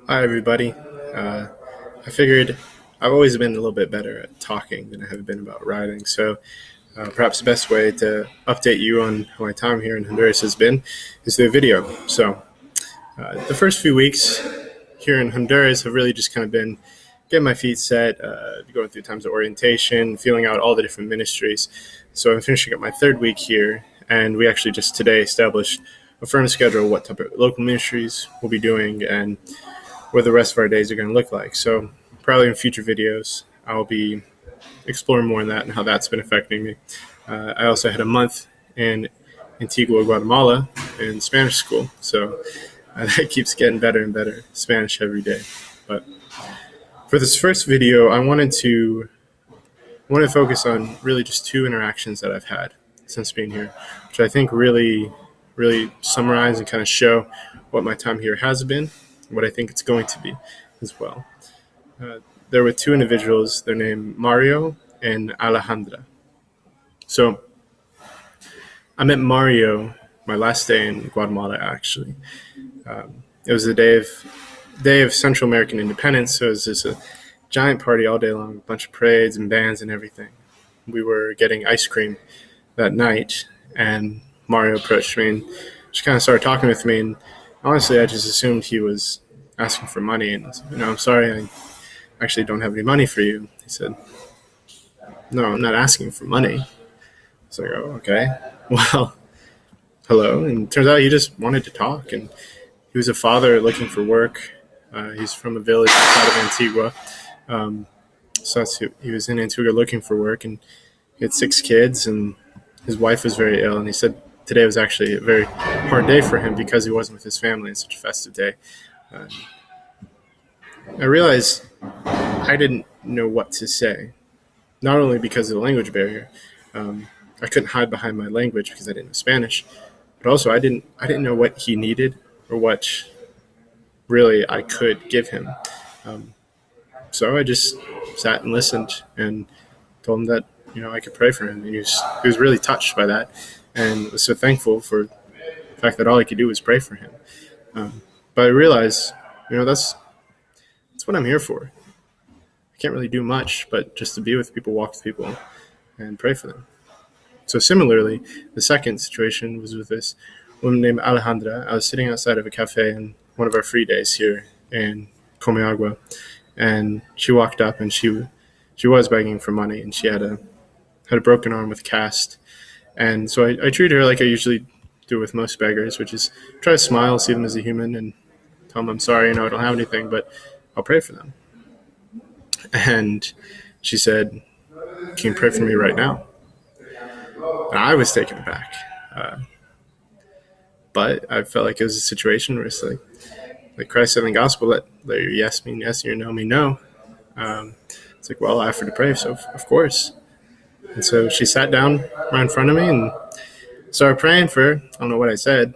Hi, everybody. I figured I've always been a little bit better at talking than I have been about writing. So perhaps the best way to update you on how my time here in Honduras has been is through video. So the first few weeks here in Honduras have really just kind of been getting my feet set, going through times of orientation, feeling out all the different ministries. So I'm finishing up my third week here, and we actually just today established a firm schedule of what type of local ministries we'll be doing and what the rest of our days are going to look like. So probably in future videos, I'll be exploring more on that and how that's been affecting me. I also had a month in Antigua, Guatemala in Spanish school. So that keeps getting better and better, Spanish every day. But for this first video, I wanted to focus on really just two interactions that I've had since being here, which I think really summarize and kind of show what my time here has been, what I think it's going to be as well. There were two individuals, their name Mario and Alejandra. So I met Mario my last day in Guatemala, actually. It was the day of Central American independence, so it was just a giant party all day long, a bunch of parades and bands and everything. We were getting ice cream that night, and Mario approached me and just kind of started talking with me, and honestly, I just assumed he was asking for money, and I said, I'm sorry, I actually don't have any money for you. He said, no, I'm not asking for money. I was like, oh, okay, well, hello. And it turns out he just wanted to talk, and he was a father looking for work. He's from a village outside of Antigua. So he was in Antigua looking for work, and he had 6 kids, and his wife was very ill, and he said today was actually a very hard day for him because he wasn't with his family. It's such a festive day. I realized I didn't know what to say, not only because of the language barrier. I couldn't hide behind my language because I didn't know Spanish, but also I didn't know what he needed or what really I could give him. So I just sat and listened and told him that I could pray for him. And he was really touched by that, and was so thankful for the fact that all I could do was pray for him. But I realized, that's what I'm here for. I can't really do much, but just to be with people, walk with people, and pray for them. So similarly, the second situation was with this woman named Alejandra. I was sitting outside of a cafe on one of our free days here in Comayagua, and she walked up and she was begging for money, and she had a broken arm with a cast. And so I treated her like I usually do with most beggars, which is try to smile, see them as a human, and tell them I'm sorry, I don't have anything, but I'll pray for them. And she said, can you pray for me right now? And I was taken aback. But I felt like it was a situation where it's like Christ said in the gospel, let your yes mean yes and your no mean no. It's like, well, I offered to pray, so of course. And so she sat down right in front of me and started praying for her. I don't know what I said,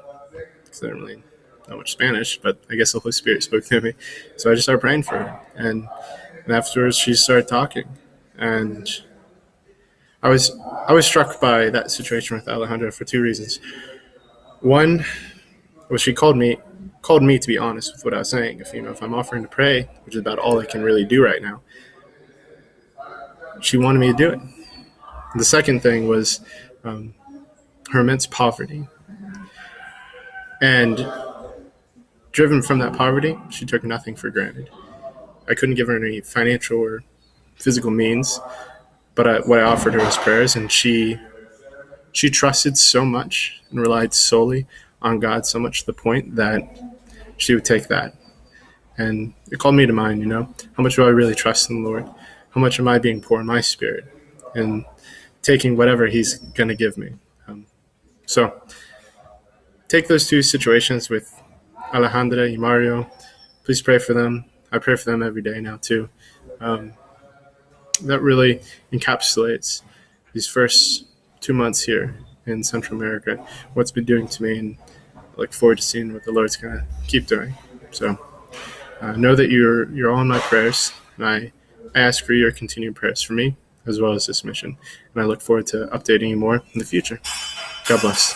because I don't really know much Spanish, but I guess the Holy Spirit spoke to me. So I just started praying for her. And afterwards, she started talking. And I was struck by that situation with Alejandra for 2 reasons. One was she called me to be honest with what I was saying. If I'm offering to pray, which is about all I can really do right now, she wanted me to do it. The second thing was her immense poverty. And driven from that poverty, she took nothing for granted. I couldn't give her any financial or physical means, but what I offered her was prayers, and she trusted so much and relied solely on God so much to the point that she would take that. And it called me to mind, how much do I really trust in the Lord? How much am I being poor in my spirit and taking whatever He's going to give me? So take those two situations with Alejandra and Mario. Please pray for them. I pray for them every day now too. That really encapsulates these first 2 months here in Central America, what's been doing to me, and I look forward to seeing what the Lord's going to keep doing. So know that you're all in my prayers, and I ask for your continued prayers for me as well as this mission. And I look forward to updating you more in the future. God bless.